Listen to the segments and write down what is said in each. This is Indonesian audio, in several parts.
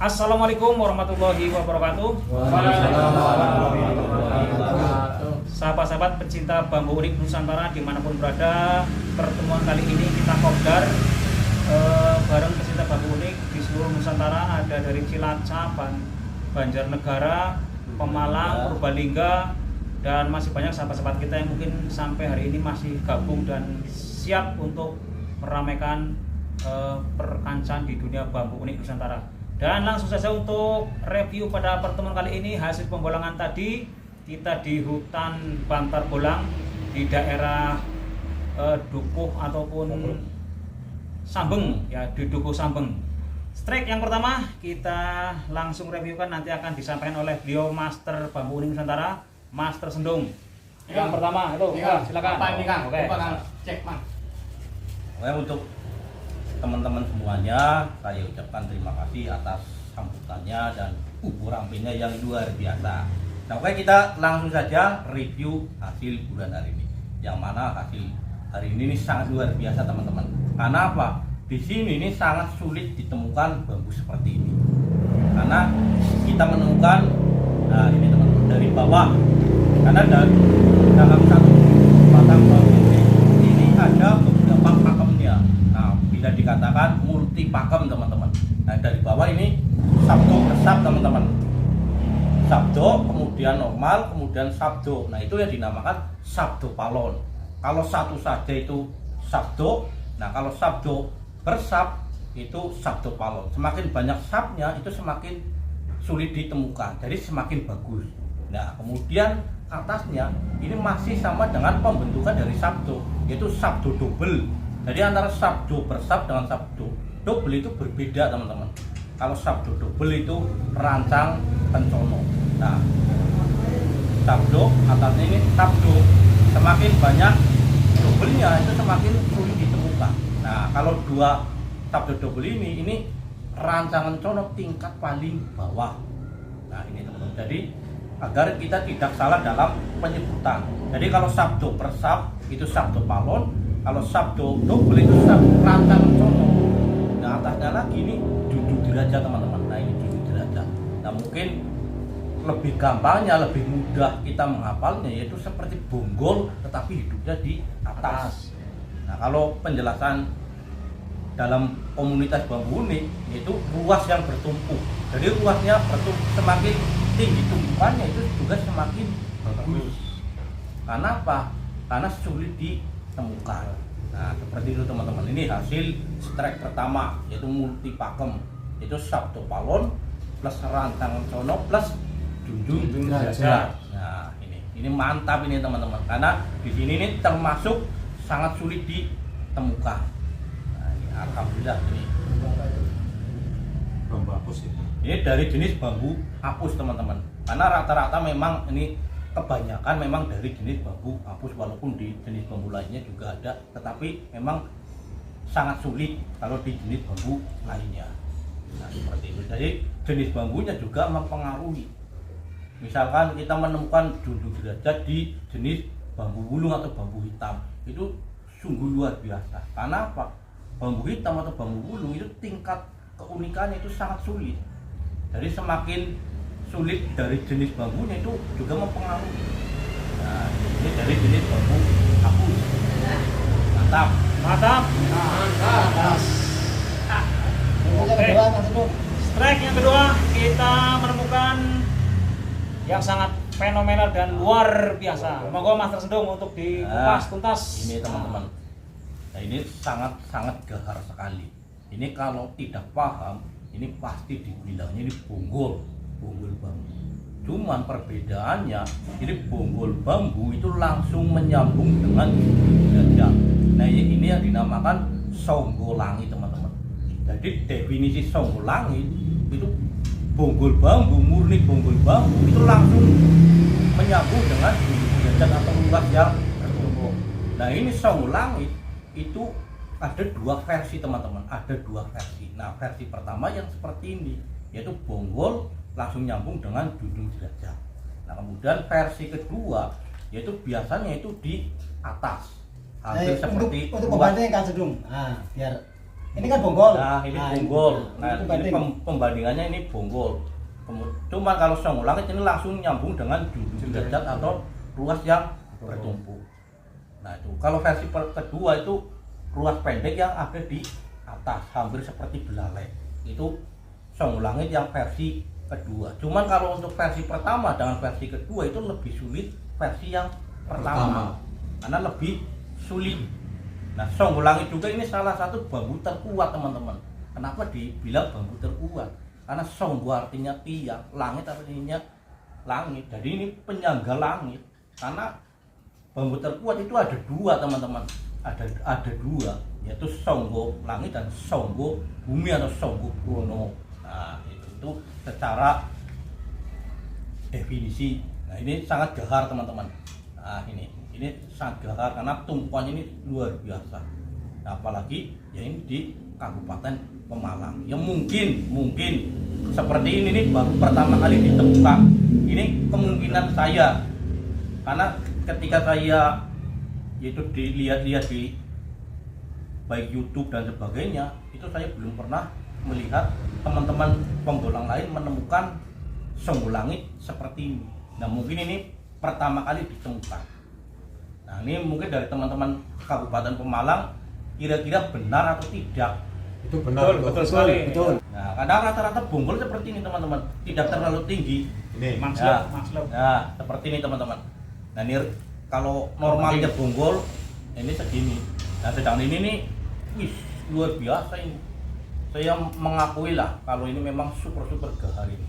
Assalamualaikum warahmatullahi wabarakatuh. Sahabat-sahabat pecinta bambu unik Nusantara dimanapun berada, pertemuan kali ini kita kopdar bareng pecinta bambu unik di seluruh Nusantara. Ada dari Cilacap, Banjarnegara, Pemalang, Purbalingga, dan masih banyak sahabat-sahabat kita yang mungkin sampai hari ini masih gabung dan siap untuk meramaikan perkancan di dunia bambu unik Nusantara. Dan langsung saja untuk review pada pertemuan kali ini hasil pembolangan tadi. Kita di hutan Bantar Bolang di daerah Dukuh ataupun Sambeng ya, di Dukuh Sambeng. Strike yang pertama kita langsung reviewkan, nanti akan disampaikan oleh beliau Master Bambu Unik Nusantara, Master Sendung. Yang pertama itu, silakan. Apa ini Kang? Oke. Coba Kang cek Mang. Oke, untuk teman-teman semuanya, saya ucapkan terima kasih atas sambutannya dan rampingnya yang luar biasa. Nah, oke, kita langsung saja review hasil bulan hari ini. Yang mana hasil hari ini sangat luar biasa teman-teman. Karena apa? Di sini ini sangat sulit ditemukan bambu seperti ini. Karena kita menemukan, nah ini teman-teman, dari bawah. Karena dalam satu batang bambu ini ada beberapa pakemnya. Nah, bisa dikatakan multi pakem teman-teman. Nah, dari bawah ini sabdo resap teman-teman. Sabdo, kemudian normal, kemudian sabdo. Nah, itu yang dinamakan sabdo palon. Kalau satu saja itu sabdo. Nah, kalau sabdo bersap itu sabdo palon. Semakin banyak sapnya itu semakin sulit ditemukan. Jadi semakin bagus. Nah, kemudian atasnya ini masih sama dengan pembentukan dari sabdo, yaitu sabdo double. Jadi antara sabdo bersap dengan sabdo double itu berbeda teman-teman. Kalau sabdo double itu perancang pencono. Nah, sabdo atasnya ini sabdo, semakin banyak double-nya itu semakin sulit ditemukan. Nah, kalau dua sabdo double ini rancangan cono tingkat paling bawah. Nah, ini teman-teman. Jadi agar kita tidak salah dalam penyebutan. Jadi kalau sabdo bersap itu sabdo palon, kalau sabdo double itu sabdo rancangan cono. Nah, atasnya lagi ini junjung derajat teman-teman. Nah, ini junjung derajat. Nah, mungkin lebih gampangnya, lebih mudah kita menghafalnya yaitu seperti bonggol tetapi hidupnya di atas. Nah, kalau penjelasan dalam komunitas bambu unik yaitu ruas yang bertumpuk. Jadi ruasnya bertumpuk, semakin tinggi tumpukannya itu juga semakin bagus. Karena apa? Karena sulit ditemukan. Nah, seperti itu teman-teman. Ini hasil strike pertama yaitu multi pakem, yaitu sabdo palon plus rantangan cono plus junjung derajat. Nah, ini mantap ini teman-teman. Karena di sini ini termasuk sangat sulit ditemukan. Nah, ini alhamdulillah ini. Bambu apus ini. Ini dari jenis bambu apus teman-teman. Karena rata-rata memang ini kebanyakan memang dari jenis bambu apus, walaupun di jenis bambu lainnya juga ada, tetapi memang sangat sulit kalau di jenis bambu lainnya. Nah, seperti itu. Jadi jenis bambunya juga mempengaruhi. Misalkan kita menemukan junjung derajat di jenis bambu wulung atau bambu hitam, itu sungguh luar biasa. Karena apa? Bambu hitam atau bambu wulung itu tingkat keunikannya itu sangat sulit. Jadi semakin sulit dari jenis bambunya itu juga mempengaruhi. Nah, ini dari jenis bambu apus. Mantap. Mantap. Oke. Strike yang kedua kita menemukan yang sangat fenomenal dan luar biasa. Monggo Master Sendung untuk dikupas tuntas. Ini teman-teman. Nah, ini sangat gahar sekali. Ini kalau tidak paham, ini pasti dibilangnya ini bonggol bambu. Cuman perbedaannya, ini bonggol bambu itu langsung menyambung dengan derajat. Nah, ini yang dinamakan songgolangi teman-teman. Jadi definisi songgolangi itu bonggol bambu, murni bonggol bambu itu langsung menyambung dengan derajat atau luas yang bertumpuk. Nah, ini songgolangi itu ada dua versi teman-teman, ada dua versi. Nah, versi pertama yang seperti ini, yaitu bonggol langsung nyambung dengan junjung derajat. Nah, kemudian versi kedua yaitu biasanya itu di atas, hampir seperti untuk pembantu yang Kang Sendung. Nah, biar Ini kan bonggol. Nah, ini bonggol. Nah, ini ini pembandingannya ini bonggol. Cuman kalau Songo Langit ini langsung nyambung dengan judul derajat atau ruas yang bertumpuk. Nah, itu kalau versi kedua itu ruas pendek yang ada di atas, hampir seperti belalai. Itu Songo Langit yang versi kedua. Cuman kalau untuk versi pertama dengan versi kedua itu lebih sulit versi yang pertama. Karena lebih sulit. Nah, Songo Langit juga ini salah satu bambu terkuat, teman-teman. Kenapa dibilang bambu terkuat? Karena Songgo artinya tiang, langit artinya langit. Jadi ini penyangga langit. Karena bambu terkuat itu ada dua, teman-teman. Ada dua, yaitu Songgo Langit dan Songgo Bumi atau Songgo Bono. Nah, itu secara definisi. Nah, ini sangat gahar, teman-teman. Nah, ini sangat gahar karena tumpuannya ini luar biasa. Nah, apalagi ya ini di Kabupaten Pemalang. Ya mungkin seperti ini nih baru pertama kali ditemukan. Ini kemungkinan saya, karena ketika saya yaitu dilihat-lihat di baik YouTube dan sebagainya, itu saya belum pernah melihat teman-teman pembolang lain menemukan Songo Langit seperti ini. Nah, mungkin ini pertama kali ditemukan. Nah, ini mungkin dari teman-teman Kabupaten Pemalang kira-kira benar atau tidak. Itu benar, Betul sekali. Betul. Nah, kadang rata-rata bonggol seperti ini, teman-teman, tidak terlalu tinggi. Ini Maksluk. Nah, seperti ini, teman-teman. Nah, ini kalau normalnya bonggol ini segini. Nah, sedang ini nih, wih, luar biasa ini. Saya mengakui lah kalau ini memang super gahar ini.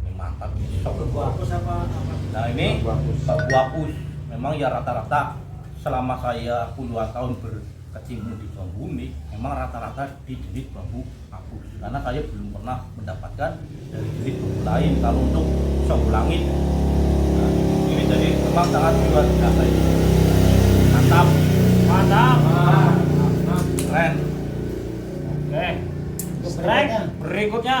Ini mantap ini. Bagus apa? Nah, ini Bagus. bagus. Memang ya rata-rata selama saya puluhan tahun berkecimpung di bambu ini, memang rata-rata di jenis bambu apus. Karena saya belum pernah mendapatkan dari jenis bambu lain. Kalau untuk Songo Langit, nah, ini jadi memang sangat luar biasa ini. Mantap, keren. Oke. Strike berikutnya.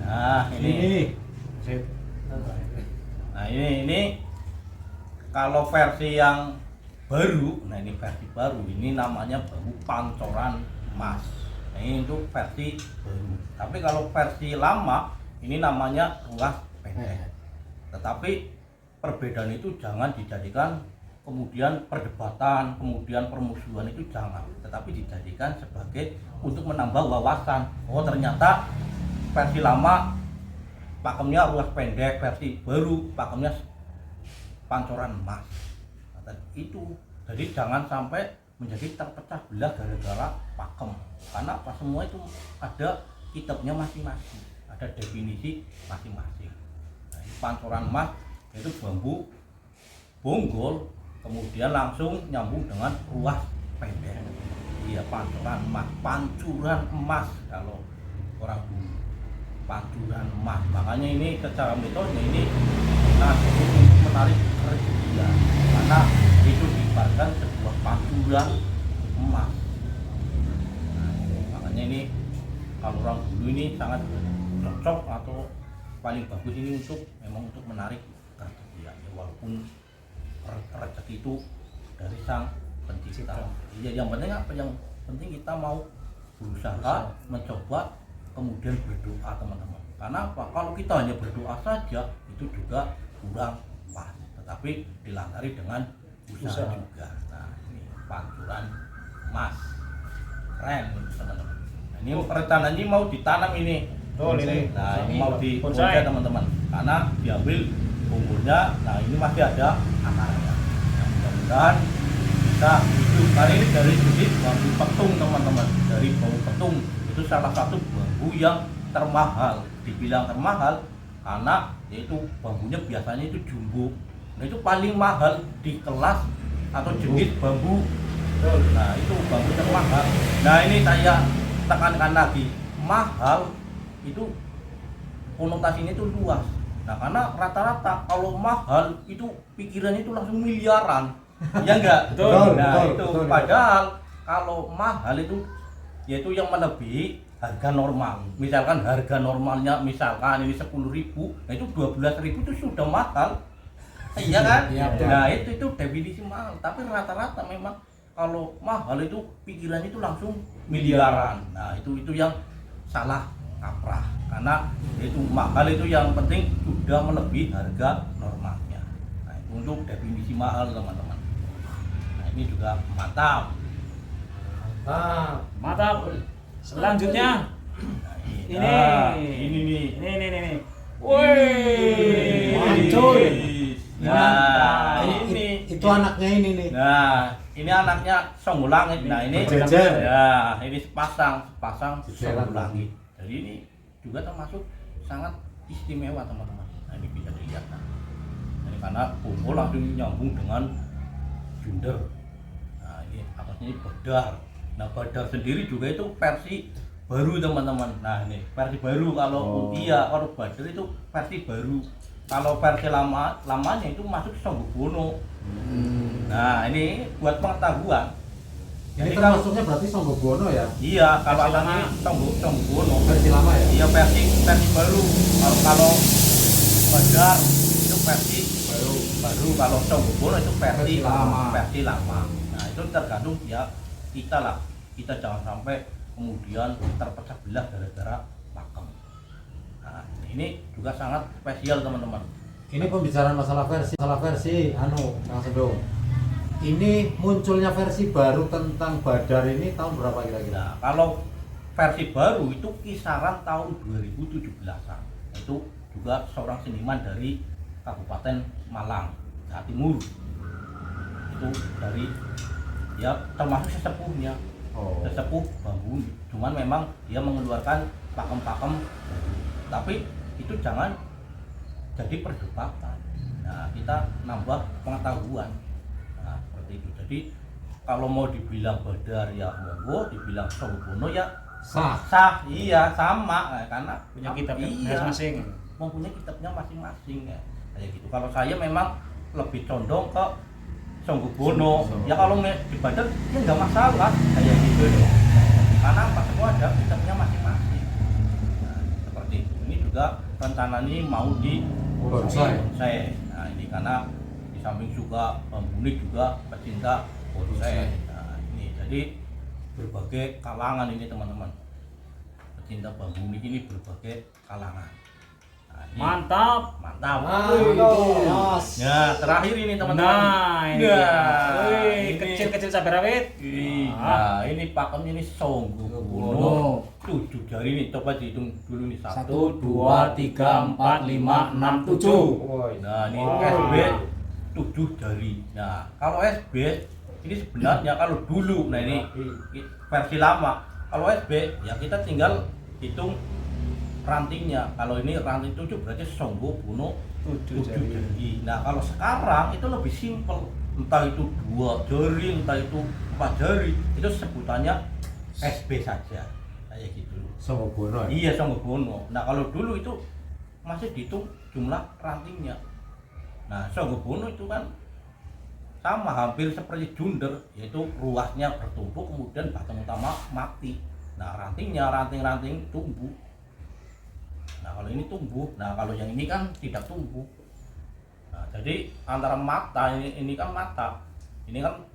Nah, ini. Sip. Nah, ini kalau versi yang baru, nah ini versi baru, ini namanya bambu pancoran emas. Nah, ini untuk versi baru. Tapi kalau versi lama, ini namanya ruas pendek. Tetapi perbedaan itu jangan dijadikan kemudian perdebatan, kemudian permusuhan, itu jangan. Tetapi dijadikan sebagai untuk menambah wawasan. Oh, ternyata versi lama pakemnya ruas pendek, versi baru pakemnya pancoran emas. Nah, itu jadi jangan sampai menjadi terpecah belah gara-gara pakem, karena apa, semua itu ada kitabnya masing-masing, ada definisi masing-masing. Nah, ini pancoran emas itu bambu bonggol kemudian langsung nyambung dengan ruas pendek. Iya, pancoran emas kalau orang dulu, pancuran emas. Makanya ini secara metode ini untuk menarik kerja, karena itu diibaratkan sebuah pancuran emas. Nah, makanya ini kalau orang dulu ini sangat cocok atau paling bagus ini memang untuk menarik kerja, ya, walaupun rezeki itu dari sang pencipta. Ya, yang penting apa? Yang penting kita mau berusaha, mencoba, kemudian berdoa, teman-teman. Karena apa? Kalau kita hanya berdoa saja itu juga kurang pas, tetapi dilantari dengan usaha juga. Nah, ini pancuran emas, keren teman-teman. Nah, ini rencananya mau ditanam ini. Betul ini. Nah, ini mau di bonsai, teman-teman, karena diambil bumbunya. Nah, ini masih ada akarnya. Nah, mudah-mudahan bisa hidup. Kali ini dari jenis bambu petung, teman-teman. Dari bambu petung itu salah satu bambu yang termahal. Dibilang termahal karena yaitu bambunya biasanya itu jumbo. Nah, itu paling mahal di kelas atau jenis bambu. Nah, itu bambu termahal. Nah, ini saya tekankan lagi, mahal itu konotasinya itu luas. Nah, karena rata-rata kalau mahal itu pikirannya itu langsung miliaran. Ya enggak? Betul, Nah, betul, itu betul. padahal kalau mahal itu yaitu yang melebihi harga normal. Misalkan harga normalnya misalkan ini 10.000, nah itu 12.000 itu sudah mahal. Iya kan? Iya, betul. Nah, itu definisi mahal. Tapi rata-rata memang kalau mahal itu pikirannya itu langsung miliaran. Nah itu yang salah kaprah, karena itu mahal itu yang penting sudah melebihi harga normalnya. Nah, itu untuk definisi mahal teman-teman. Nah ini juga mantap. Mantap. Selanjutnya Nah, ini. ini nih. Wih, Mantul. Nah, Itu anaknya ini nih. Nah, ini anaknya Songgo Langit. Nah, ini Berjejer. ya, ini sepasang Jejeran. Songgo Langit. Jadi ini juga termasuk sangat istimewa teman-teman. Nah, ini bisa dilihat. Nah, ini karena Bongo langsung nyambung dengan Junder. Nah, ini atasnya ini Badar. Nah, Badar sendiri juga itu versi baru teman-teman. Nah, ini versi baru. Kalau kalau Badar itu versi baru. Kalau versi lamanya itu masuk Songgo Bono. Nah, ini buat pengetahuan. Ini Jadi termasuknya berarti Songgo Bono ya? iya, kalau Versi atasnya lama. Songgo Bono. Versi lama ya? Iya, versi baru. Kalau Badar itu versi baru. Kalau Songgo Bono itu versi lama. Nah, itu tergantung ya kita lah. Kita jangan sampai kemudian terpecah belah gara-gara pakem. Nah, ini juga sangat spesial teman-teman. Ini pembicaraan masalah versi Kang Sendong. Ini munculnya versi baru tentang Badar ini tahun berapa kira-kira? Nah, kalau versi baru itu kisaran tahun 2017-an. Itu juga seorang seniman dari Kabupaten Malang, Jawa Timur. Itu dari ya termasuk sesepuhnya. Sesepuh bambu. Cuman memang dia mengeluarkan pakem-pakem, tapi itu jangan jadi perdebatan. Nah, kita nambah pengetahuan. Nah, seperti itu. Jadi kalau mau dibilang Badar ya monggo, dibilang Songgo Bono ya sah. Iya, sama. Nah, karena punya kitab iya, masing-masing. mempunyai kitabnya masing-masing ya. Kayak gitu. Kalau saya memang lebih condong ke Songgo Bono. Ya kalau di Badar ya nggak masalah kayak gitu loh. Karena apa, semua ada kitabnya masing-masing. Nah, seperti itu. Ini juga rencananya mau di bonsai. Nah, ini karena di samping juga pembunik juga pecinta bonsai. Nah, ini jadi berbagai kalangan ini teman-teman. Pecinta bambu ini berbagai kalangan. Nah, ini Mantap. Ya, terakhir ini teman-teman. Nah, ini. Nah, Wih, ini. kecil-kecil cabai rawit. Nah, ini pakemnya ini Songgo Bono. 7 jari nih, coba dihitung dulu nih. 1, 2, 3, 4, 5, 6, 7. Nah, ini SB 7 jari. Nah, kalau SB ini sebenarnya kalau dulu, nah ini versi lama. Kalau SB ya kita tinggal hitung rantingnya. Kalau ini ranting 7 berarti Songgo Bono 7 jari. Nah, kalau sekarang itu lebih simpel. Entah itu 2 jari, entah itu 4 jari, itu sebutannya SB saja. Kayak gitu. Songgo Bono ya? Iya, Songgo Bono. Nah, kalau dulu itu masih dihitung jumlah rantingnya. Nah, Songgo Bono itu kan sama hampir seperti Junder, yaitu ruasnya bertumpuk kemudian batang utama mati. Nah, rantingnya ranting-ranting tumbuh. Nah, kalau ini tumbuh. Nah, kalau yang ini kan tidak tumbuh. Nah, jadi antara mata ini kan mata. Ini kan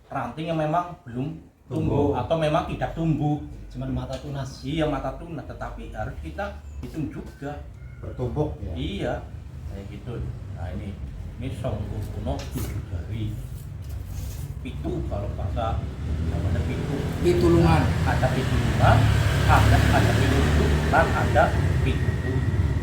ranting yang memang belum tumbuh atau memang tidak tumbuh. Cuman mata tunas. Iya, mata tunas, tetapi harus kita hitung juga. Bertumpuk ya? Iya, kayak gitu. Nah, ini Songgo Bono 7 jari. Pitu kalau bahasa namanya pitu. Pitulungan. Ada pitulungan, ada pitu dan ada pitu.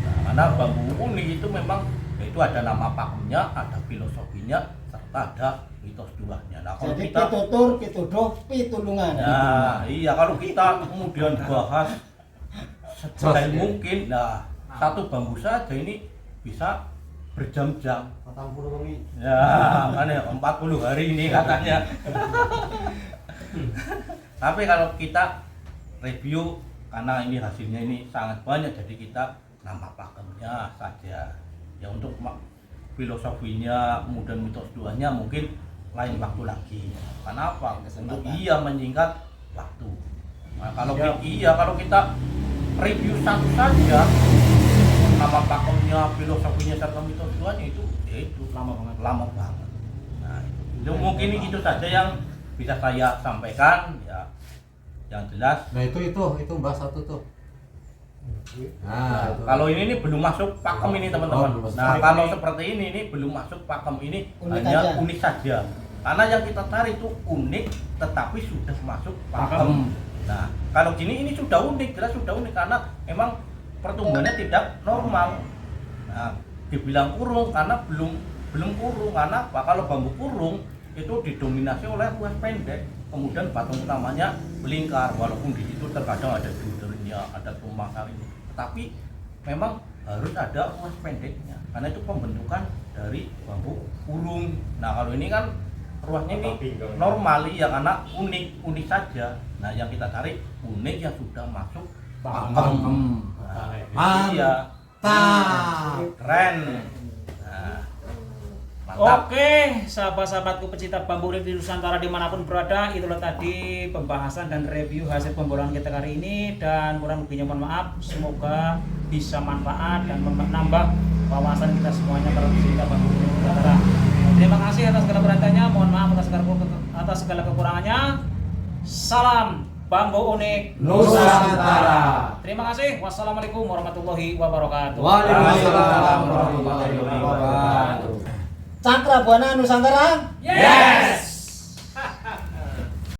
Nah, karena bambu uni itu memang itu ada nama pakemnya, ada filosofinya, serta ada mitos duanya. Nah, kalau Jadi kita pitutur, pituduh, pitulungan. nah, iya kalau kita kemudian bahas sedetail mungkin, nah satu bambu saja ini bisa berjam-jam. 40 wengi. Ya, kan ya 40 hari ini katanya. Tapi kalau kita review karena ini hasilnya ini sangat banyak, jadi kita nama pakemnya saja. Ya untuk filosofinya kemudian mitos duanya mungkin lain waktu lagi. Kenapa? Untuk menyingkat waktu. Nah, kalau kalau kita review satu saja nama pakemnya, filosofinya serta mitos duanya itu lama banget. Nah, itu mungkin itu saja yang bisa saya sampaikan ya, yang jelas. Nah itu Mbah satu tuh. Nah, itu. Kalau ini belum masuk pakem ini teman-teman. belum masuk. Nah, kalau seperti ini belum masuk pakem ini, Unik hanya aja. unik saja. Karena yang kita cari itu unik tetapi sudah masuk pakem. Nah, kalau gini ini sudah unik, jelas sudah unik karena emang pertumbuhannya tidak normal. Nah, dibilang kurung karena belum kurung, karena apa? Kalau bambu kurung itu didominasi oleh ruas pendek, kemudian batang utamanya melingkar, walaupun di situ terkadang ada judernya, ada tumpang sarinya, tetapi memang harus ada ruas pendeknya karena itu pembentukan dari bambu kurung. Nah, kalau ini kan ruasnya ini normal ya, karena unik saja. Nah, yang kita cari unik yang sudah masuk pakem. Nah, iya, keren. Nah, mantap. Oke, sahabat-sahabatku pecinta bambu unik di Nusantara dimanapun berada, itulah tadi pembahasan dan review hasil pemborokan kita kali ini, dan kurang lebihnya mohon maaf. Semoga bisa manfaat dan menambah wawasan kita semuanya para pecinta bambu unik Nusantara. Terima kasih atas segala perhatiannya, mohon maaf atas segala kekurangannya. Salam bambu unik Nusantara. Terima kasih. Wassalamualaikum warahmatullahi wabarakatuh. Waalaikumsalam warahmatullahi wabarakatuh. Cakra Buana Nusantara. Yes.